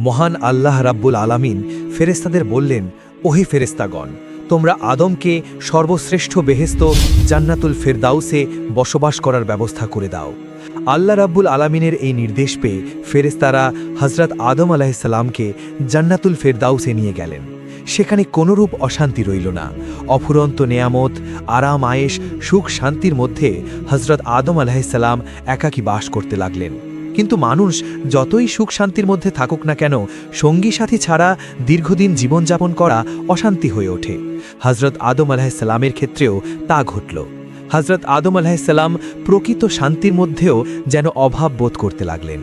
মহান আল্লাহ রাব্বুল আলামিন ফেরেশতাদের বললেন, ওহে ফেরেশতাগণ, তোমরা আদমকে সর্বশ্রেষ্ঠ বেহেশত জান্নাতুল ফেরদাউসে বসবাস করার ব্যবস্থা করে দাও। আল্লাহ রাব্বুল আলামিনের এই নির্দেশ পেয়ে ফেরেশতারা হযরত আদম আলাইহিস সালামকে জান্নাতুল ফেরদাউসে নিয়ে গেলেন। সেখানে কোনরূপ অশান্তি রইল না। অফুরন্ত নেয়ামত, আরাম আয়েশ, সুখ শান্তির মধ্যে হযরত আদম আলাইহিস সালাম একাকী বাস করতে লাগলেন। কিন্তু মানুষ যতই সুখ শান্তির মধ্যে থাকুক না কেন, সঙ্গী সাথী ছাড়া দীর্ঘদিন জীবনযাপন করা অশান্তি হয়ে ওঠে। হযরত আদম আলাইহিস সালামের ক্ষেত্রেও তা ঘটল। হযরত আদম আলাইহিস সালাম প্রকৃত শান্তির মধ্যেও যেন অভাব বোধ করতে লাগলেন।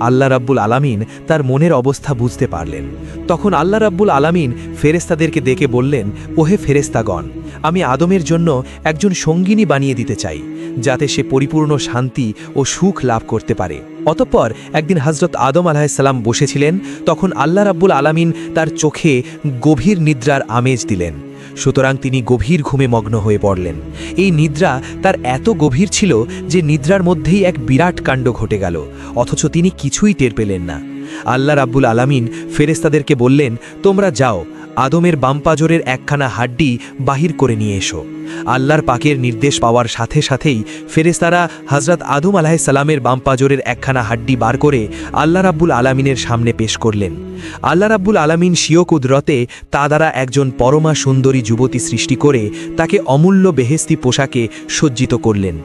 আল্লাহ রাব্বুল আলামিন তার মনের অবস্থা বুঝতে পারলেন। তখন আল্লাহ রাব্বুল আলামিন ফেরেশতাদেরকে ডেকে বললেন, ওহে ফেরেশতাগণ, আমি আদমের জন্য একজন সঙ্গিনী বানিয়ে দিতে চাই, যাতে সে পরিপূর্ণ শান্তি ও সুখ লাভ করতে পারে। অতঃপর একদিন হযরত আদম আলাইহিস সালাম বসেছিলেন। তখন আল্লাহ রাব্বুল আলামিন তার চোখে গভীর নিদ্রার আমেজ দিলেন। সুতরাং তিনি গভীর ঘুমে মগ্ন হয়ে পড়লেন। এই নিদ্রা তার এত গভীর ছিল যে নিদ্রার মধ্যেই এক বিরাট কাণ্ড ঘটে গেল, অথচ তিনি কিছুই টের পেলেন না। আল্লাহ রাব্বুল আলামিন ফেরেশতাদেরকে বললেন, তোমরা যাও, আদমের বামপাজরের একখানা হাড্ডি বাহির করে নিয়ে এসো। আল্লাহর পাকের নির্দেশ পাওয়ার সাথে সাথেই ফেরেশতারা হযরত আদম আলাইহিস সালামের বামপাজরের একখানা হাড্ডি বার করে আল্লাহ রাব্বুল আলামিনের সামনে পেশ করলেন। আল্লাহ রাব্বুল আলামিন স্বীয় কুদরতে তা দ্বারা একজন পরমা সুন্দরী যুবতী সৃষ্টি করে তাকে অমূল্য বেহেশতি পোশাকে সজ্জিত করলেন।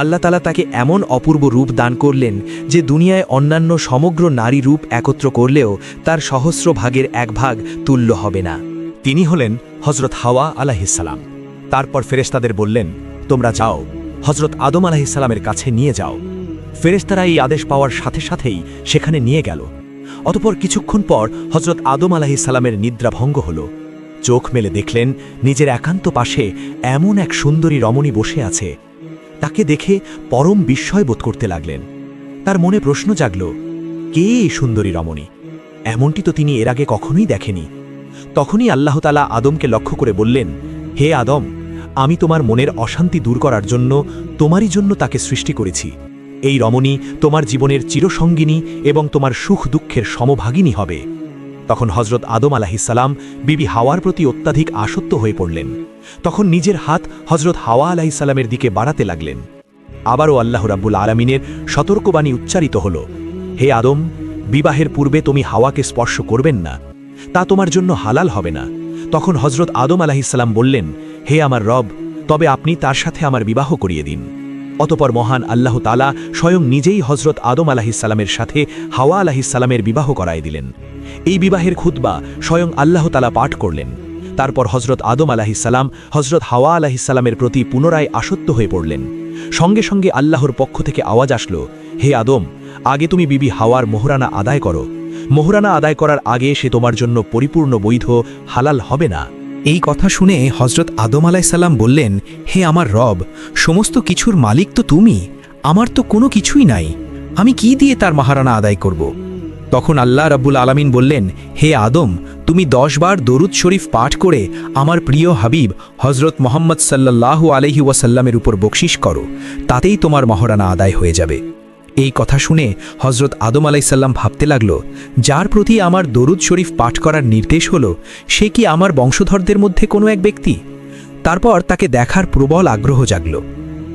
আল্লাহ তাআলা তাকে এমন অপূর্ব রূপ দান করলেন যে দুনিয়ায় অন্যান্য সমগ্র নারী রূপ একত্র করলেও তার সহস্র ভাগের এক ভাগ তুল্য হবে না। তিনি হলেন হযরত হাওয়া আলাইহিস সালাম। তারপর ফেরেশতাদের বললেন, তোমরা যাও, হযরত আদম আলাইহিস সালামের কাছে নিয়ে যাও। ফেরেশতারা এই আদেশ পাওয়ার সাথে সাথেই সেখানে নিয়ে গেল। অতঃপর কিছুক্ষণ পর হযরত আদম আলাইহিস সালামের নিদ্রা ভঙ্গ হল। চোখ মেলে দেখলেন নিজের একান্ত পাশে এমন এক সুন্দরী রমণী বসে আছে। তাকে দেখে পরম বিস্ময় বোধ করতে লাগলেন। তার মনে প্রশ্ন জাগল, কে এই সুন্দরী রমণী? এমনটি তো তিনি এর আগে কখনোই দেখেনি। তখনই আল্লাহ তাআলা আদমকে লক্ষ্য করে বললেন, হে আদম, আমি তোমার মনের অশান্তি দূর করার জন্য তোমারই জন্য তাকে সৃষ্টি করেছি। এই রমণী তোমার জীবনের চিরসঙ্গিনী এবং তোমার সুখ দুঃখের সমভাগিনী হবে। তখন হযরত আদম আলাইহিস সালাম বিবি হাওয়ার প্রতি অত্যাধিক আসক্ত হয়ে পড়লেন। তখন নিজের হাত হযরত হাওয়া আলাইহিস সালামের দিকে বাড়াতে লাগলেন। আবারও আল্লাহ রাব্বুল আলামিনের সতর্কবাণী উচ্চারিত হল, হে আদম, বিবাহের পূর্বে তুমি হাওয়াকে স্পর্শ করবেন না, তা তোমার জন্য হালাল হবে না। তখন হযরত আদম আলাইহিস সালাম বললেন, হে আমার রব, তবে আপনি তার সাথে আমার বিবাহ করিয়ে দিন। অতঃপর মহান আল্লাহ তাআলা স্বয়ং নিজেই হযরত আদম আলাইহিস সালামের সাথে হাওয়া আলাইহিস সালামের বিবাহ করায় দিলেন। এই বিবাহের খুতবা স্বয়ং আল্লাহ তাআলা পাঠ করলেন। তারপর হযরত আদম আলাইহিস সালাম হযরত হাওয়া আলাইহিস সালামের প্রতি পুনরায় আসক্ত হয়ে পড়লেন। সঙ্গে সঙ্গে আল্লাহর পক্ষ থেকে আওয়াজ আসলো, হে আদম, আগে তুমি বিবি হাওয়ার মোহরানা আদায় করো। মোহরানা আদায় করার আগে সে তোমার জন্য পরিপূর্ণ বৈধ, হালাল হবে না। এই কথা শুনে হযরত আদম আলাইহিস সালাম বললেন, হে আমার রব, সমস্ত কিছুর মালিক তো তুমি, আমার তো কোনো কিছুই নাই, আমি কি দিয়ে তার মাহারানা আদায় করব? তখন আল্লাহ রাব্বুল আলামিন বললেন, হে আদম, তুমি 10 বার দরুদ শরীফ পাঠ করে আমার প্রিয় হাবিব হযরত মুহাম্মদ সাল্লাল্লাহু আলাইহি ওয়াসাল্লামের উপর বকশিশ করো, তাতেই তোমার মাহারানা আদায় হয়ে যাবে। এই কথা শুনে হযরত আদম আলাইহিস সালাম ভাবতে লাগল, যার প্রতি আমার দরুদ শরীফ পাঠ করার নির্দেশ হলো, সে কি আমার বংশধরদের মধ্যে কোনো এক ব্যক্তি? তারপর তাকে দেখার প্রবল আগ্রহ জাগল।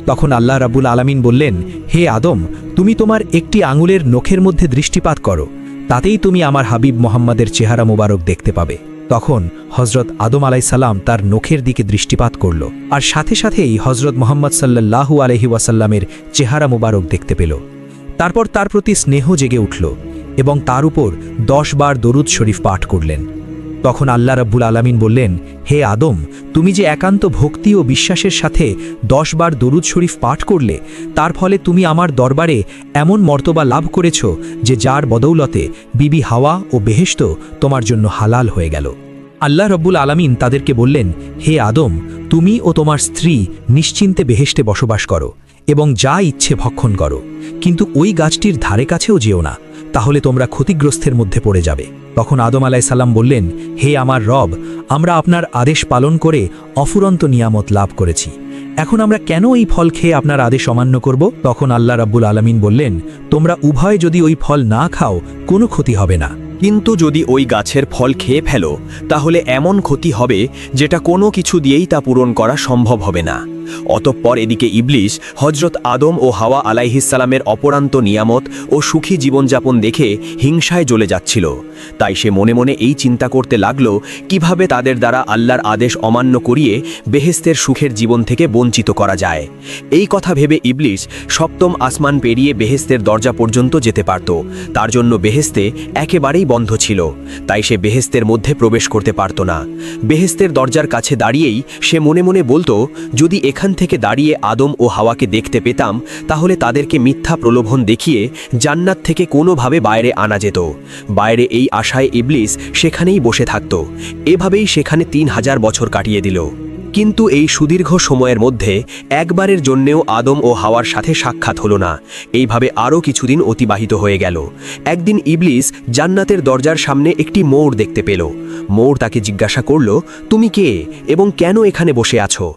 তখন আল্লাহ রাব্বুল আলামিন বললেন, হে আদম, তুমি তোমার একটি আঙুলের নখের মধ্যে দৃষ্টিপাত করো, তাতেই তুমি আমার হাবিব মুহাম্মাদের চেহারা মোবারক দেখতে পাবে। তখন হযরত আদম আলাইহিস সালাম তার নখের দিকে দৃষ্টিপাত করল, আর সাথে সাথেই হযরত মুহাম্মদ সাল্লাল্লাহু আলাইহি ওয়াসাল্লামের চেহারা মোবারক দেখতে পেল। তারপর তার প্রতি স্নেহ জেগে উঠল এবং তার উপর 10 বার দরুদ শরীফ পাঠ করলেন। তখন আল্লাহ রাব্বুল আলামিন বললেন, হে আদম, তুমি যে একান্ত ভক্তি ও বিশ্বাসের সাথে 10 বার দরুদ শরীফ পাঠ করলে, তার ফলে তুমি আমার দরবারে এমন মর্তবা লাভ করেছ যে যার বদৌলতে বিবি হাওয়া ও বেহেশত তোমার জন্য হালাল হয়ে গেল। আল্লাহ রাব্বুল আলামিন তাদেরকে বললেন, হে আদম, তুমি ও তোমার স্ত্রী নিশ্চিন্তে বেহেশতে বসবাস করো এবং যা ইচ্ছে ভক্ষণ করো, কিন্তু ওই গাছটির ধারে কাছেও যেও না, তাহলে তোমরা ক্ষতিগ্রস্তের মধ্যে পড়ে যাবে। তখন আদম আলাইহিস সালাম বললেন, হে আমার রব, আমরা আপনার আদেশ পালন করে অফুরন্ত নিয়ামত লাভ করেছি, এখন আমরা কেন এই ফল খেয়ে আপনার আদেশ অমান্য করব? তখন আল্লাহ রাব্বুল আলামিন বললেন, তোমরা উভয় যদি ওই ফল না খাও কোনো ক্ষতি হবে না, কিন্তু যদি ওই গাছের ফল খেয়ে ফেলো তাহলে এমন ক্ষতি হবে যেটা কোনো কিছু দিয়েই তা পূরণ করা সম্ভব হবে না। অতঃপর এদিকে ইবলিস হজরত আদম ও হাওয়া আলাইহিসসালামের অপরান্ত নিয়ামত ও সুখী জীবনযাপন দেখে হিংসায় জ্বলে যাচ্ছিল। তাই সে মনে মনে এই চিন্তা করতে লাগল কিভাবে তাদের দ্বারা আল্লাহর আদেশ অমান্য করিয়ে বেহেশতের সুখের জীবন থেকে বঞ্চিত করা যায়। এই কথা ভেবে ইবলিস সপ্তম আসমান পেরিয়ে বেহেশতের দরজা পর্যন্ত যেতে পারত। তার জন্য বেহেশতে একেবারেই বন্ধ ছিল, তাই সে বেহেশতের মধ্যে প্রবেশ করতে পারত না। বেহেশতের দরজার কাছে দাঁড়িয়েই সে মনে মনে বলতো, যদি এখান থেকে দাঁড়িয়ে আদম ও হাওয়াকে দেখতে পেতাম তাহলে তাদেরকে মিথ্যা প্রলোভন দেখিয়ে জান্নাত থেকে কোনোভাবে বাইরে আনা যেত। বাইরে এই আশায় ইবলিস সেখানেই বসে থাকত। এভাবেই সেখানে 3000 বছর কাটিয়ে দিল। কিন্তু এই সুদীর্ঘ সময়ের মধ্যে একবারের জন্যেও আদম ও হাওয়ার সাথে সাক্ষাৎ হলো না। এইভাবে আরও কিছুদিন অতিবাহিত হয়ে গেল। একদিন ইবলিস জান্নাতের দরজার সামনে একটি মৌর দেখতে পেল। মৌর তাকে জিজ্ঞাসা করল, তুমি কে এবং কেন এখানে বসে আছো?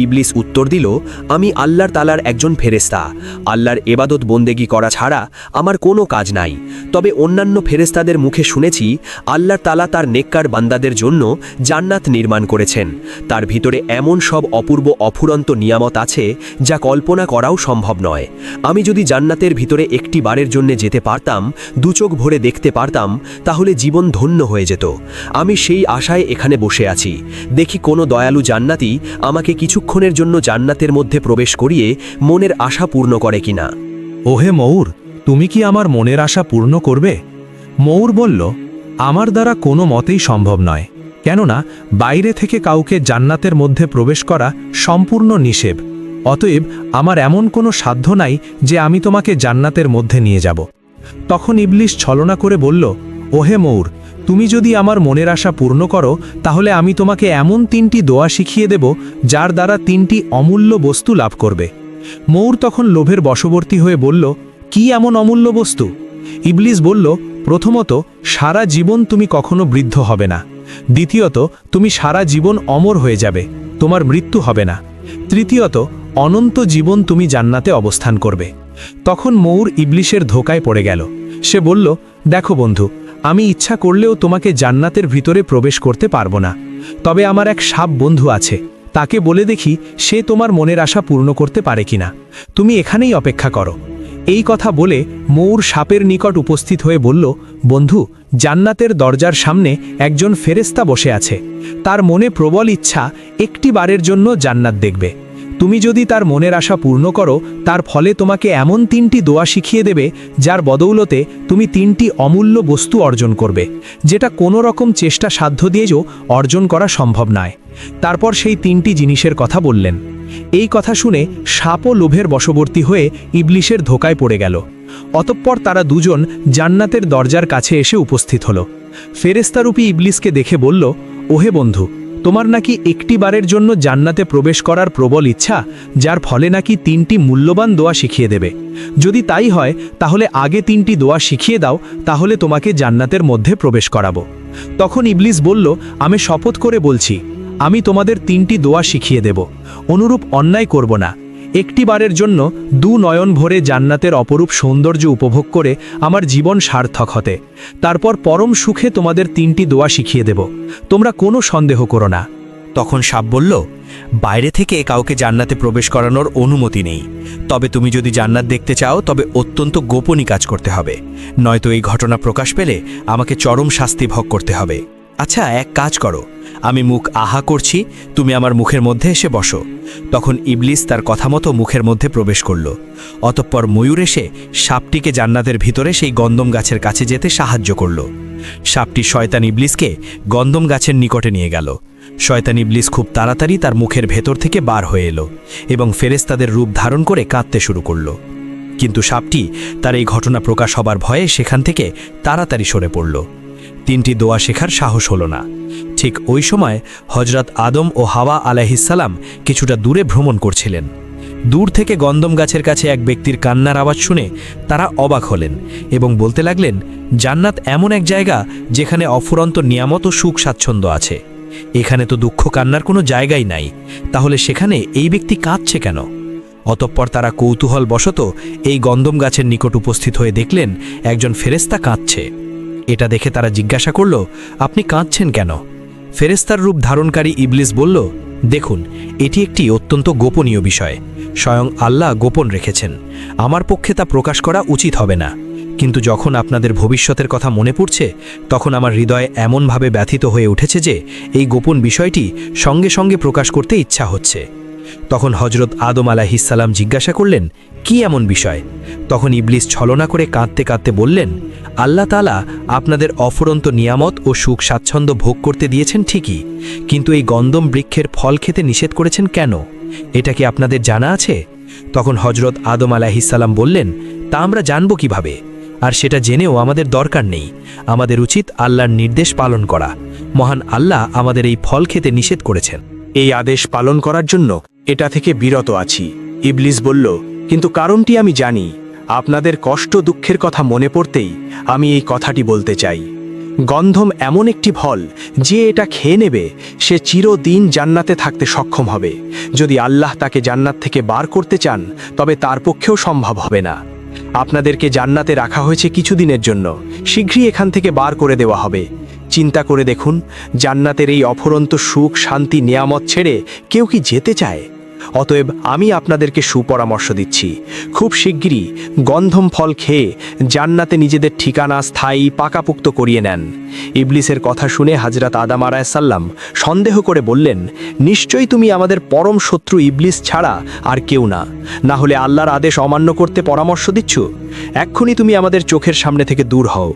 ইবলিস উত্তর দিল, আমি আল্লাহর তালার একজন ফেরেশতা। আল্লাহর এবাদত বন্দেগি করা ছাড়া আমার কোনো কাজ নাই। তবে অন্যান্য ফেরেশতাদের মুখে শুনেছি আল্লাহর তালা তার নেককার বান্দাদের জন্য জান্নাত নির্মাণ করেছেন। তার ভিতরে এমন সব অপূর্ব অফুরন্ত নিয়ামত আছে যা কল্পনা করাও সম্ভব নয়। আমি যদি জান্নাতের ভিতরে একটি বারের জন্য যেতে পারতাম, দুচোখ ভরে দেখতে পারতাম, তাহলে জীবন ধন্য হয়ে যেত। আমি সেই আশায় এখানে বসে আছি। দেখি কোনো দয়ালু জান্নাতি আমাকে কিছুক্ষণের জন্য জান্নাতের মধ্যে প্রবেশ করিয়ে মনের আশা পূর্ণ করে কিনা। ওহে মৌর, তুমি কি আমার মনের আশা পূর্ণ করবে? মৌর বলল, আমার দ্বারা কোনো মতেই সম্ভব নয়, কেননা বাইরে থেকে কাউকে জান্নাতের মধ্যে প্রবেশ করা সম্পূর্ণ নিষেধ। অতএব আমার এমন কোনো সাধ্য নাই যে আমি তোমাকে জান্নাতের মধ্যে নিয়ে যাব। তখন ইবলিস ছলনা করে বলল, ওহে মৌর, তুমি যদি আমার মনের আশা পূর্ণ করো তাহলে আমি তোমাকে এমন 3টি দোয়া শিখিয়ে দেব যার দ্বারা 3টি অমূল্য বস্তু লাভ করবে। মৌর তখন লোভের বশবর্তী হয়ে বলল, কি এমন অমূল্য বস্তু? ইবলিস বলল, প্রথমত, সারা জীবন তুমি কখনো বৃদ্ধ হবে না। দ্বিতীয়ত, তুমি সারা জীবন অমর হয়ে যাবে, তোমার মৃত্যু হবে না। তৃতীয়ত, অনন্ত জীবন তুমি জান্নাতে অবস্থান করবে। তখন মৌর ইবলিসের ধোকায় পড়ে গেল। সে বলল, দেখো বন্ধু, আমি ইচ্ছা করলেও তোমাকে জান্নাতের ভিতরে প্রবেশ করতে পারবো না। তবে আমার এক সাপ বন্ধু আছে, তাকে বলে দেখি সে তোমার মনের আশা পূর্ণ করতে পারে কিনা। তুমি এখানেই অপেক্ষা করো। এই কথা বলে মৌর সাপের নিকট উপস্থিত হয়ে বলল, বন্ধু, জান্নাতের দরজার সামনে একজন ফেরেশতা বসে আছে। তার মনে প্রবল ইচ্ছা একটি বারের জন্য জান্নাত দেখবে। তুমি যদি তার মনের আশা পূর্ণ করো, তার ফলে তোমাকে এমন 3টি দোয়া শিখিয়ে দেবে যার বদৌলতে তুমি 3টি অমূল্য বস্তু অর্জন করবে, যেটা কোনো রকম চেষ্টা সাধ্য দিয়েও অর্জন করা সম্ভব নয়। তারপর সেই 3টি জিনিসের কথা বললেন। এই কথা শুনে সাপও লোভের বশবর্তী হয়ে ইবলিসের ধোকায় পড়ে গেল। অতঃপর তারা দুজন জান্নাতের দরজার কাছে এসে উপস্থিত হল। ফেরেশতারূপী ইবলিসকে দেখে বলল, ওহে বন্ধু, তোমার নাকি একটি বারের জন্য জান্নাতে প্রবেশ করার প্রবল ইচ্ছা, যার ফলে নাকি 3টি মূল্যবান দোয়া শিখিয়ে দেবে। যদি তাই হয় তাহলে আগে 3টি দোয়া শিখিয়ে দাও, তাহলে তোমাকে জান্নাতের মধ্যে প্রবেশ করাবো। তখন ইবলিস বলল, আমি শপথ করে বলছি, আমি তোমাদের 3টি দোয়া শিখিয়ে দেব। অনুরূপ অন্যায় করব না। একটি বারের জন্য 2 নয়ন ভরে জান্নাতের অপরূপ সৌন্দর্য উপভোগ করে আমার জীবন সার্থক হতে। তারপর পরম সুখে তোমাদের 3টি দোয়া শিখিয়ে দেব। তোমরা কোনো সন্দেহ করো না। তখন সাপ বলল, বাইরে থেকে কাউকে জান্নাতে প্রবেশ করানোর অনুমতি নেই। তবে তুমি যদি জান্নাত দেখতে চাও তবে অত্যন্ত গোপনীয় কাজ করতে হবে, নয়তো এই ঘটনা প্রকাশ পেলে আমাকে চরম শাস্তি ভোগ করতে হবে। আচ্ছা, এক কাজ করো, আমি মুখ আহা করছি, তুমি আমার মুখের মধ্যে এসে বসো। তখন ইবলিস তার কথা মতো মুখের মধ্যে প্রবেশ করল। অতঃপর ময়ূর এসে সাপটিকে জান্নাতের ভিতরে সেই গন্ধম গাছের কাছে যেতে সাহায্য করল। সাপটি শয়তান ইবলিসকে গন্ধম গাছের নিকটে নিয়ে গেল। শয়তান ইবলিস খুব তাড়াতাড়ি তার মুখের ভেতর থেকে বার হয়ে এলো এবং ফেরেশতাদের রূপ ধারণ করে কাঁদতে শুরু করল। কিন্তু সাপটি তার এই ঘটনা প্রকাশ হবার ভয়ে সেখান থেকে তাড়াতাড়ি সরে পড়ল। 3টি দোয়া শেখার সাহস হলো না। ঠিক ওই সময় হজরত আদম ও হাওয়া আলাইহিসসালাম কিছুটা দূরে ভ্রমণ করছিলেন। দূর থেকে গন্ধম গাছের কাছে এক ব্যক্তির কান্নার আওয়াজ শুনে তারা অবাক হলেন এবং বলতে লাগলেন, জান্নাত এমন এক জায়গা যেখানে অফুরন্ত নিয়ামত ও সুখ স্বাচ্ছন্দ্য আছে। এখানে তো দুঃখ কান্নার কোনো জায়গাই নাই, তাহলে সেখানে এই ব্যক্তি কাঁদছে কেন? অতঃপর তারা কৌতূহল বশত এই গন্ধম গাছের নিকট উপস্থিত হয়ে দেখলেন একজন ফেরেশতা কাঁদছে। এটা দেখে তারা জিজ্ঞাসা করল, আপনি কাঁদছেন কেন? ফেরেশতার রূপ ধারণকারী ইবলিস বলল, দেখুন, এটি একটি অত্যন্ত গোপনীয় বিষয়। স্বয়ং আল্লাহ গোপন রেখেছেন। আমার পক্ষে তা প্রকাশ করা উচিত হবে না। কিন্তু যখন আপনাদের ভবিষ্যতের কথা মনে পড়ছে, তখন আমার হৃদয় এমনভাবে ব্যথিত হয়ে উঠেছে যে এই গোপন বিষয়টি সঙ্গে সঙ্গে প্রকাশ করতে ইচ্ছা হচ্ছে। তখন হজরত আদম আলাইহিসসালাম জিজ্ঞাসা করলেন, কি এমন বিষয়? তখন ইবলিস ছলনা করে কাঁদতে কাঁদতে বললেন, আল্লাহ তাআলা আপনাদের অফুরন্ত নিয়ামত ও সুখ স্বাচ্ছন্দ্য ভোগ করতে দিয়েছেন ঠিকই, কিন্তু এই গন্ধম বৃক্ষের ফল খেতে নিষেধ করেছেন কেন? এটা কি আপনাদের জানা আছে? তখন হজরত আদম আলাইহিসসালাম বললেন, তা আমরা জানব কিভাবে? আর সেটা জেনেও আমাদের দরকার নেই। আমাদের উচিত আল্লাহর নির্দেশ পালন করা। মহান আল্লাহ আমাদের এই ফল খেতে নিষেধ করেছেন। এই আদেশ পালন করার জন্য এটা থেকে বিরত আছি। ইবলিস বলল, কিন্তু কারণটি আমি জানি। আপনাদের কষ্ট দুঃখের কথা মনে পড়তেই আমি এই কথাটি বলতে চাই। গন্ধম এমন একটি ফল যে এটা খেয়ে নেবে সে চিরদিন জান্নাতে থাকতে সক্ষম হবে। যদি আল্লাহ তাকে জান্নাত থেকে বার করতে চান তবে তার পক্ষেও সম্ভব হবে না। আপনাদেরকে জান্নাতে রাখা হয়েছে কিছুদিনের জন্য, শীঘ্রই এখান থেকে বার করে দেওয়া হবে। চিন্তা করে দেখুন, জান্নাতের এই অফুরন্ত সুখ শান্তি নিয়ামত ছেড়ে কেউ কি যেতে চায়? অতএব আমি আপনাদেরকে সুপরামর্শ দিচ্ছি, খুব শিগগিরই গন্ধম ফল খেয়ে জান্নাতে নিজেদের ঠিকানা স্থায়ী পাকাপুক্ত করিয়ে নেন। ইবলিসের কথা শুনে হযরত আদম আলাইহিসসালাম সন্দেহ করে বললেন, নিশ্চয়ই তুমি আমাদের পরম শত্রু ইবলিস ছাড়া আর কেউ না। না হলে আল্লাহর আদেশ অমান্য করতে পরামর্শ দিচ্ছ? এক্ষুনি তুমি আমাদের চোখের সামনে থেকে দূর হও।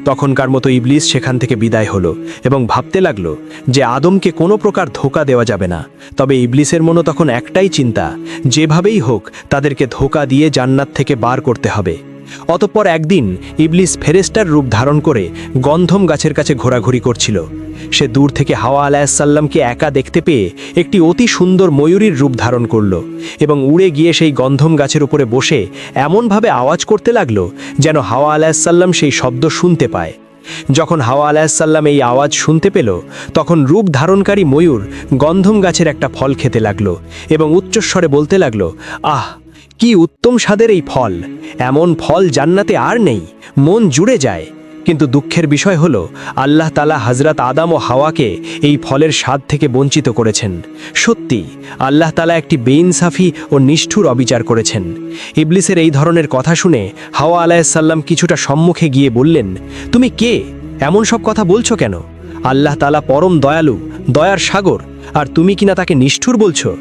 তখনকার মতো ইবলিস সেখান থেকে বিদায় হলো এবং ভাবতে লাগলো যে আদমকে কোনো প্রকার ধোঁকা দেওয়া যাবে না। তবে ইবলিসের মনে তখন একটাই চিন্তা, যেভাবেই হোক তাদেরকে ধোঁকা দিয়ে জান্নাত থেকে বার করতে হবে। অতঃপর একদিন ইবলিস ফেরেশতার রূপ ধারণ করে গন্ধম গাছের কাছে ঘোরাঘুরি করছিল। সে দূর থেকে হাওয়া আলাইহিসসালামকে একা দেখতে পেয়ে একটি অতি সুন্দর ময়ূরীর রূপ ধারণ করল এবং উড়ে গিয়ে সেই গন্ধম গাছের উপরে বসে এমনভাবে আওয়াজ করতে লাগলো যেন হাওয়া আলাইহিসসালাম সেই শব্দ শুনতে পায়। যখন হাওয়া আলাইহিসসালাম এই আওয়াজ শুনতে পেল, তখন রূপ ধারণকারী ময়ূর গন্ধম গাছের একটা ফল খেতে লাগলো এবং উচ্চস্বরে বলতে লাগলো, আহ, কি উত্তম স্বাদের এই ফল! এমন ফল জান্নাতে আর নেই, মন জুড়ে যায়। কিন্তু দুঃখের বিষয় হলো, আল্লাহ তাআলা হযরত আদম ও হাওয়াকে এই ফলের স্বাদ থেকে বঞ্চিত করেছেন। সত্যি আল্লাহ তাআলা একটি বেইনসাফি ও নিষ্ঠুর অবিচার করেছেন। ইবলিসের এই ধরনের কথা শুনে হাওয়া আলাইহিসসালাম কিছুটা সম্মুখে গিয়ে বললেন, তুমি কে? এমন সব কথা বলছো কেন? আল্লাহ তাআলা পরম দয়ালু, দয়ার সাগর, আর তুমি কিনা তাকে নিষ্ঠুর বলছো?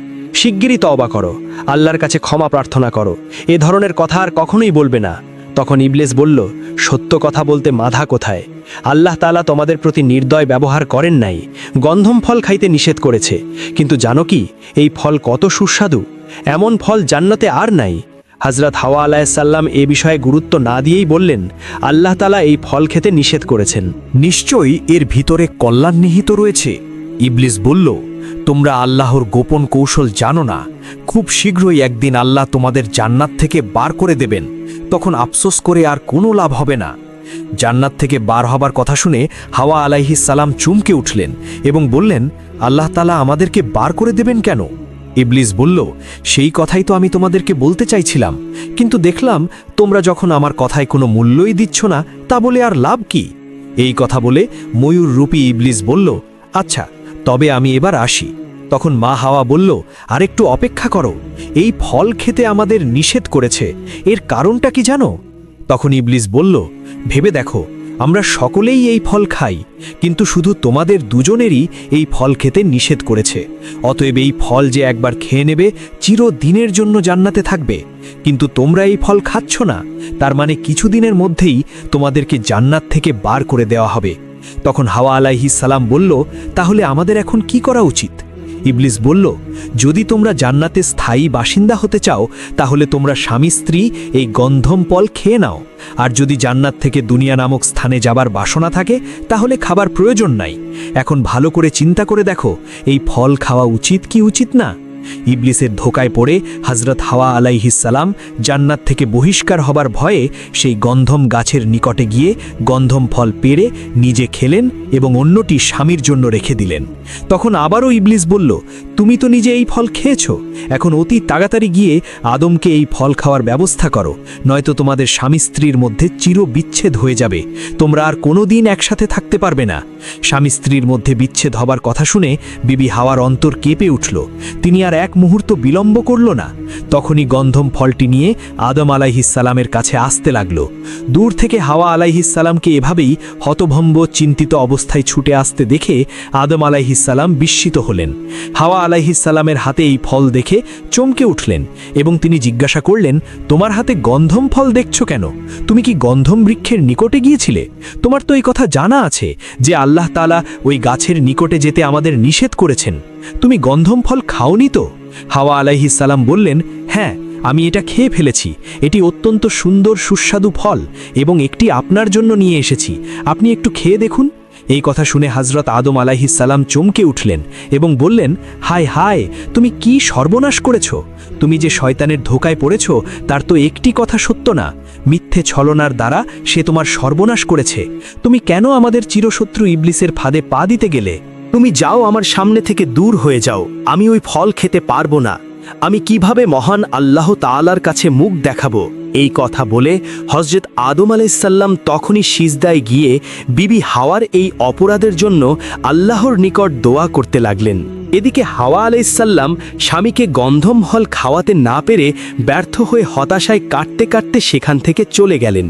শিগগিরই তওবা করো, আল্লাহর কাছে ক্ষমা প্রার্থনা করো। এ ধরনের কথা আর কখনোই বলবে না। তখন ইবলিস বলল, সত্য কথা বলতে মাধা কোথায়? আল্লাহ তাআলা তোমাদের প্রতি নির্দয় ব্যবহার করেন নাই, গন্ধম ফল খাইতে নিষেধ করেছে। কিন্তু জানো কি এই ফল কত সুস্বাদু? এমন ফল জান্নাতে আর নাই। হযরত হাওয়া আলাইহিসসালাম এ বিষয়ে গুরুত্ব না দিয়েই বললেন, আল্লাহ তাআলা এই ফল খেতে নিষেধ করেছেন। নিশ্চয়ই এর ভিতরে কল্যাণ নিহিত রয়েছে। ইবলিস বলল, তোমরা আল্লাহর গোপন কৌশল জানো না। খুব শীঘ্রই একদিন আল্লাহ তোমাদের জান্নাত থেকে বার করে দেবেন, তখন আফসোস করে আর কোনো লাভ হবে না। জান্নাত থেকে বার হবার কথা শুনে হাওয়া আলাইহিসসালাম চমকে উঠলেন এবং বললেন, আল্লাহ তাআলা আমাদেরকে বার করে দেবেন কেন? ইবলিস বলল, সেই কথাই তো আমি তোমাদেরকে বলতে চাইছিলাম, কিন্তু দেখলাম তোমরা যখন আমার কথায় কোনো মূল্যই দিচ্ছ না, তা বলে আর লাভ কি? এই কথা বলে ময়ূর রূপী ইবলিস বলল, আচ্ছা, তবে আমি এবার আসি। তখন মা হাওয়া বলল, আরেকটু অপেক্ষা করো, এই ফল খেতে আমাদের নিষেধ করেছে, এর কারণটা কি জানো? তখন ইবলিস বলল, ভেবে দেখো, আমরা সকলেই এই ফল খাই, কিন্তু শুধু তোমাদের দুজনেরই এই ফল খেতে নিষেধ করেছে। অতএব এই ফল যে একবার খেয়ে নেবে চিরদিনের জন্য জান্নাতে থাকবে, কিন্তু তোমরা এই ফল খাচ্ছ না, তার মানে কিছুদিনের মধ্যেই তোমাদেরকে জান্নাত থেকে বার করে দেওয়া হবে। তখন হাওয়া আলাইহিসসালাম বলল, তাহলে আমাদের এখন কি করা উচিত? ইবলিস বলল, যদি তোমরা জান্নাতে স্থায়ী বাসিন্দা হতে চাও তাহলে তোমরা স্বামী স্ত্রী এই গন্ধম ফল খেয়ে নাও, আর যদি জান্নাত থেকে দুনিয়া নামক স্থানে যাবার বাসনা থাকে তাহলে খাবার প্রয়োজন নাই। এখন ভালো করে চিন্তা করে দেখো, এই ফল খাওয়া উচিত কি উচিত না? ইবলিসের ধোকায় পড়ে হযরত হাওয়া আলাইহিসসালাম জান্নাত থেকে বহিষ্কার হবার ভয়ে সেই গন্ধম গাছের নিকটে গিয়ে গন্ধম ফল পেড়ে নিজে খেলেন এবং অন্যটি স্বামীর জন্য রেখে দিলেন। তখন আবারও ইবলিস বলল, তুমি তো নিজে এই ফল খেয়েছ, এখন অতি তাড়াতাড়ি গিয়ে আদমকে এই ফল খাওয়ার ব্যবস্থা করো, নয়তো তোমাদের স্বামী স্ত্রীর মধ্যে চির বিচ্ছেদ হয়ে যাবে, তোমরা আর কোনো দিন একসাথে থাকতে পারবে না। স্বামী স্ত্রীর মধ্যে বিচ্ছেদ হবার কথা শুনে বিবি হাওয়ার অন্তর কেঁপে উঠল। তিনি আর এক মুহূর্ত বিলম্ব করল না। তখনই গন্ধম ফলটি নিয়ে আদম আলাইহিসসালামের কাছে আসতে লাগল। দূর থেকে হাওয়া আলাইহিসসালামকে এভাবেই হতভম্ব চিন্তিত অবস্থায় ছুটে আসতে দেখে আদম আলাইহিসসালাম বিস্মিত হলেন। হাওয়া আলাইহিসসালামের হাতে এই ফল দেখে চমকে উঠলেন এবং তিনি জিজ্ঞাসা করলেন, তোমার হাতে গন্ধম ফল দেখছো কেন? তুমি কি গন্ধম বৃক্ষের নিকটে গিয়েছিলে? তোমার তো এই কথা জানা আছে যে আল্লাহ তাআলা ওই গাছের নিকটে যেতে আমাদের নিষেধ করেছেন। তুমি গন্ধম ফল খাওনি তো? হাওয়া আলাইহিসসালাম বললেন, হ্যাঁ, আমি এটা খেয়ে ফেলেছি। এটি অত্যন্ত সুন্দর সুস্বাদু ফল এবং একটি আপনার জন্য নিয়ে এসেছি, আপনি একটু খেয়ে দেখুন। এই কথা শুনে হযরত আদম আলাইহিসসালাম চমকে উঠলেন এবং বললেন, হায় হায়, তুমি কি সর্বনাশ করেছ? তুমি যে শয়তানের ধোকায় পড়েছ তার তো একটি কথা সত্য না। মিথ্যে ছলনার দ্বারা সে তোমার সর্বনাশ করেছে। তুমি কেন আমাদের চিরশত্রু ইবলিসের ফাঁদে পা দিতে গেলে? তুমি যাও, আমার সামনে থেকে দূর হয়ে যাও, আমি ওই ফল খেতে পারবো না। আমি কিভাবে মহান আল্লাহ তাআলার কাছে মুখ দেখাবো? এই কথা বলে হযরত আদম আলাইহিসসালাম তখনই সিজদায় গিয়ে বিবি হাওয়ার এই অপরাধের জন্য আল্লাহর নিকট দোয়া করতে লাগলেন। এদিকে হাওয়া আলাইহিসসালাম স্বামীকে গন্ধম ফল খাওয়াতে না পেরে ব্যর্থ হয়ে হতাশায় কাটতে কাটতে সেখান থেকে চলে গেলেন।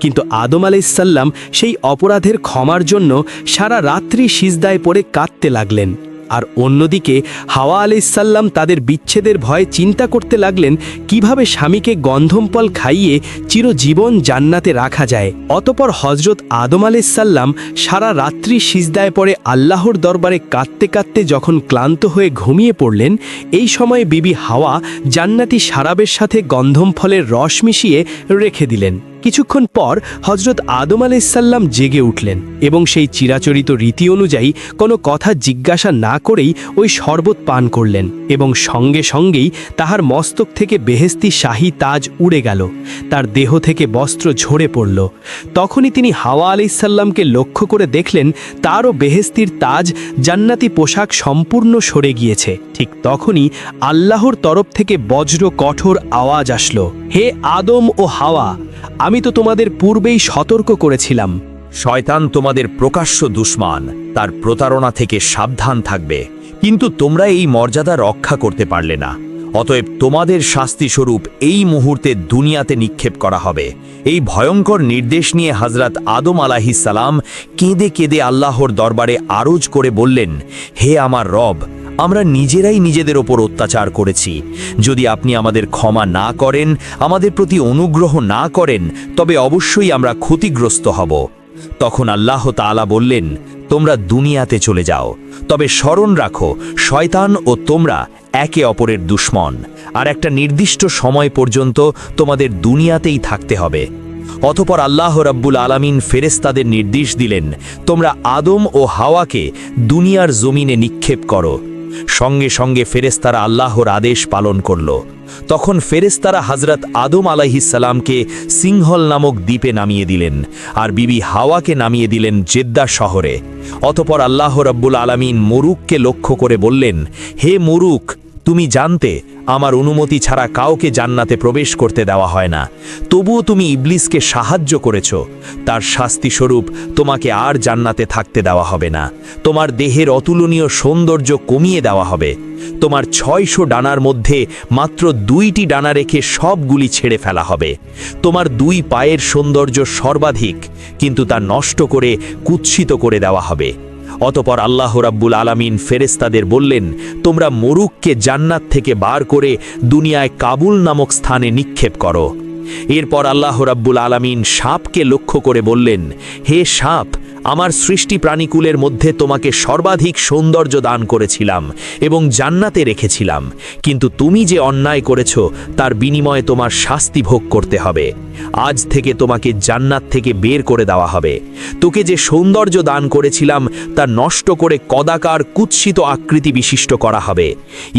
কিন্তু আদম আলাইহিসসালাম সেই অপরাধের ক্ষমার জন্য সারা রাত্রি সিজদায় পড়ে কাঁদতে লাগলেন। আর অন্যদিকে হাওয়া আলাইহিসসালাম তাদের বিচ্ছেদের ভয়ে চিন্তা করতে লাগলেন কিভাবে স্বামীকে গন্ধম ফল খাইয়ে চিরজীবন জান্নাতে রাখা যায়। অতপর হযরত আদম আলাইহিসসালাম সারা রাত্রি সিজদায় পড়ে আল্লাহর দরবারে কাঁদতে কাঁদতে যখন ক্লান্ত হয়ে ঘুমিয়ে পড়লেন, এই সময়ে বিবি হাওয়া জান্নাতি শারাবের সাথে গন্ধম ফলের রস মিশিয়ে রেখে দিলেন। কিছুক্ষণ পর হযরত আদম আলাইহিসসালাম জেগে উঠলেন এবং সেই চিরাচরিত রীতি অনুযায়ী কোনো কথা জিজ্ঞাসা না করেই ওই শরবত পান করলেন এবং সঙ্গে সঙ্গেই তাহার মস্তক থেকে বেহেশতি শাহী তাজ উড়ে গেল, তার দেহ থেকে বস্ত্র ঝরে পড়ল। তখনই তিনি হাওয়া আলাইহিসসালামকে লক্ষ্য করে দেখলেন তারও বেহেশতির তাজ জান্নাতি পোশাক সম্পূর্ণ সরে গিয়েছে। ঠিক তখনই আল্লাহর তরফ থেকে বজ্র কঠোর আওয়াজ আসলো, হে আদম ও হাওয়া, আমি তো তোমাদের পূর্বেই সতর্ক করেছিলাম। শয়তান তোমাদের প্রকাশ্য দুশমন, তার প্রতারণা থেকে সাবধান থাকবে, কিন্তু তোমরা এই মর্যাদা রক্ষা করতে পারলে না। অতএব তোমাদের শাস্তিস্বরূপ এই মুহূর্তে দুনিয়াতে নিক্ষেপ করা হবে। এই ভয়ঙ্কর নির্দেশ নিয়ে হযরত আদম আলাইহিসসালাম কেঁদে কেঁদে আল্লাহর দরবারে আরজ করে বললেন, হে আমার রব, আমরা নিজেরাই নিজেদের ওপর অত্যাচার করেছি। যদি আপনি আমাদের ক্ষমা না করেন, আমাদের প্রতি অনুগ্রহ না করেন, তবে অবশ্যই আমরা ক্ষতিগ্রস্ত হব। তখন আল্লাহ তাআলা বললেন, তোমরা দুনিয়াতে চলে যাও, তবে স্মরণ রাখো শয়তান ও তোমরা একে অপরের দুশমন, আর একটা নির্দিষ্ট সময় পর্যন্ত তোমাদের দুনিয়াতেই থাকতে হবে। অতপর আল্লাহ রাব্বুল আলামিন ফেরেশতাদের নির্দেশ দিলেন, তোমরা আদম ও হাওয়াকে দুনিয়ার জমিনে নিক্ষেপ করো। সঙ্গে সঙ্গে ফেরেশতারা আল্লাহর আদেশ পালন করল। তখন ফেরেশতারা হযরত আদম আলাইহিসসালামকে সিংহল নামক দ্বীপে নামিয়ে দিলেন, আর বিবি হাওয়াকে নামিয়ে দিলেন জেদ্দা শহরে। অতপর আল্লাহ রাব্বুল আলামিন মুরুককে লক্ষ্য করে বললেন, হে মুরুক, তুমি জানতে আমার অনুমতি ছাড়া কাউকে জান্নাতে প্রবেশ করতে দেওয়া হয় না, তবুও তুমি ইবলিসকে সাহায্য করেছ। তার শাস্তিস্বরূপ তোমাকে আর জান্নাতে থাকতে দেওয়া হবে না। তোমার দেহের অতুলনীয় সৌন্দর্য কমিয়ে দেওয়া হবে। তোমার 600 ডানার মধ্যে মাত্র 2টি ডানা রেখে সবগুলি ছেড়ে ফেলা হবে। তোমার 2 পায়ের সৌন্দর্য সর্বাধিক, কিন্তু তা নষ্ট করে কুৎসিত করে দেওয়া হবে। অতপর আল্লাহ রাব্বুল আলামিন ফেরেশতাদের বললেন, তোমরা মুরুককে জান্নাত থেকে বার করে দুনিয়ায় কাবুল নামক স্থানে নিক্ষেপ করো। এরপর আল্লাহ রাব্বুল আলামিন সাপকে লক্ষ্য করে বললেন, হে সাপ, আমার সৃষ্টি প্রাণীকুলের মধ্যে তোমাকে সর্বাধিক সৌন্দর্য দান করেছিলাম এবং জান্নাতে রেখেছিলাম, কিন্তু তুমি যে অন্যায় করেছ তার বিনিময়ে তোমার শাস্তি ভোগ করতে হবে। আজ থেকে তোমাকে জান্নাত থেকে বের করে দেওয়া হবে। তোকে যে সৌন্দর্য দান করেছিলাম তা নষ্ট করে কদাকার কুৎসিত আকৃতি বিশিষ্ট করা হবে।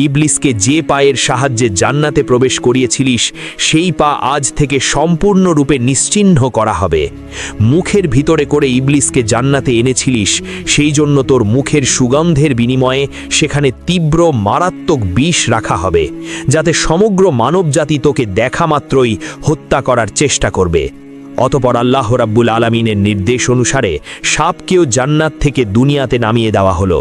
ইবলিসকে যে পায়ের সাহায্যে জান্নাতে প্রবেশ করিয়েছিলিস সেই পা আজ থেকে সম্পূর্ণরূপে নিশ্চিহ্ন করা হবে। মুখের ভিতরে করে ইবলিসকে জান্নাতে এনেছিলিস সেই জন্য তোর মুখের সুগন্ধের বিনিময়ে সেখানে তীব্র মারাত্মক বিষ রাখা হবে, যাতে সমগ্র মানবজাতি তোকে দেখা মাত্রই হত্যা করার চেষ্টা করবে। অতপর আল্লাহ রাব্বুল আলামিনের নির্দেশ অনুসারে সাপকেও জান্নাত থেকে দুনিয়াতে নামিয়ে দেওয়া হলো।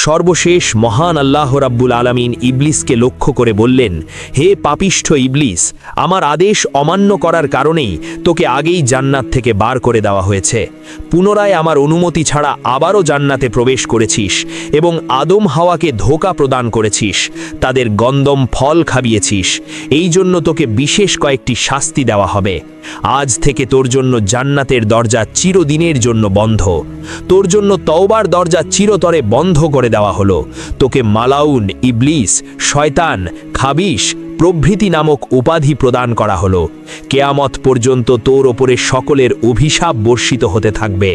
সর্বশেষ মহান আল্লাহ রাব্বুল আলামিন ইবলিসকে লক্ষ্য করে বললেন, হে পাপিষ্ঠ ইবলিস, আমার আদেশ অমান্য করার কারণেই তোকে আগেই জান্নাত থেকে বার করে দেওয়া হয়েছে। পুনরায় আমার অনুমতি ছাড়া আবারও জান্নাতে প্রবেশ করেছিস এবং আদম হাওয়াকে ধোঁকা প্রদান করেছিস, তাদের গন্ধম ফল খাবিয়েছিস। এই জন্য তোকে বিশেষ কয়েকটি শাস্তি দেওয়া হবে। আজ থেকে তোর জন্য জান্নাতের দরজা চিরদিনের জন্য বন্ধ। তোর জন্য তওবার দরজা চিরতরে বন্ধ করে দেওয়া হলো। তোকে মালাউন, ইবলিস, শয়তান, খাবিশ প্রভৃতি নামক উপাধি প্রদান করা হলো। কেয়ামত পর্যন্ত তোর ওপরে সকলের অভিশাপ বর্ষিত হতে থাকবে।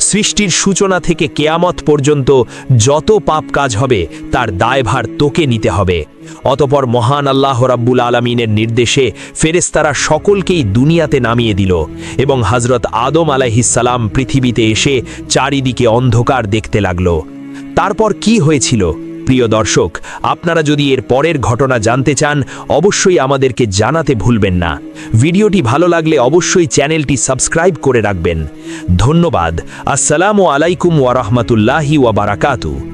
সৃষ্টির সূচনা থেকে কেয়ামত পর্যন্ত যত পাপ কাজ হবে তার দায়ভার তোকে নিতে হবে। অতপর মহান আল্লাহ রাব্বুল আলামিনের নির্দেশে ফেরেশতারা সকলকেই দুনিয়াতে নামিয়ে দিল এবং হযরত আদম আলাইহিস সালাম পৃথিবীতে এসে চারিদিকে অন্ধকার দেখতে লাগলো। তারপর কি হয়েছিল? প্রিয় দর্শক, আপনারা যদি এর পরের ঘটনা জানতে চান অবশ্যই আমাদেরকে জানাতে ভুলবেন না। ভিডিওটি ভালো লাগলে অবশ্যই চ্যানেলটি সাবস্ক্রাইব করে রাখবেন। ধন্যবাদ। আসসালামু আলাইকুম ওয়া রাহমাতুল্লাহি ওয়া বারাকাতুহু।